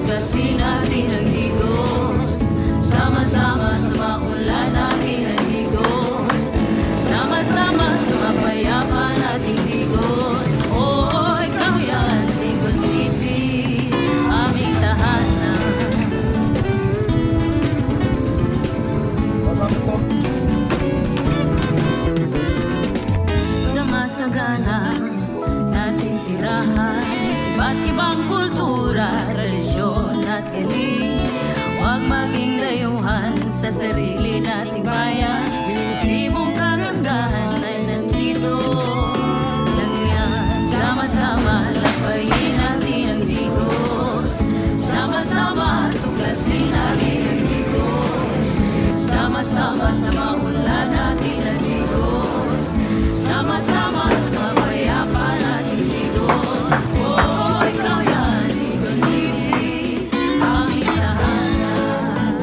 tuklasin natin ang Digos. Sama-sama sa maunlad natin ang Digos. Sama-sama sa mapayapa nating Digos. Oh, ikaw yan, Digos City, aming tahanan. Sa masagana nating tirahan, iba't ibang kultura, tradisyon at galing. Huwag maging dayuhan sa sarili nating bayan. Pilipinong kagandahan ay nandito lang yan. Sama-sama lampayin natin ang Digos. Sama-sama tuklasin natin ang Digos. Sama-sama sa maunlad natin ang Digos. Sama-sama sa mapayapa natin Digos. Oh, ikaw yan, Digos City, aming tahanan.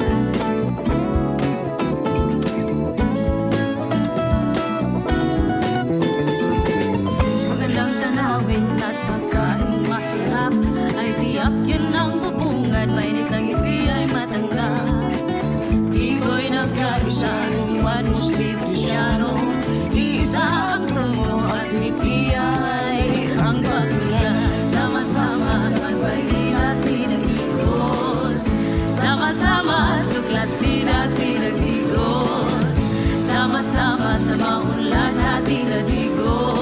Magandang tanawin at pagkain masarap ay tiyak yun ang bubungad. Mainit ang ngiti ay matanggap. Iko'y nagkaisa, huwad Muslim, Kristyano. Iisa ang tungo at ngiti ay ang pagkulat. Sama-sama magpahin natin ang Digos. Sama-sama tuklasin natin ang Digos. Sama-sama sa maunlad natin ang Digos.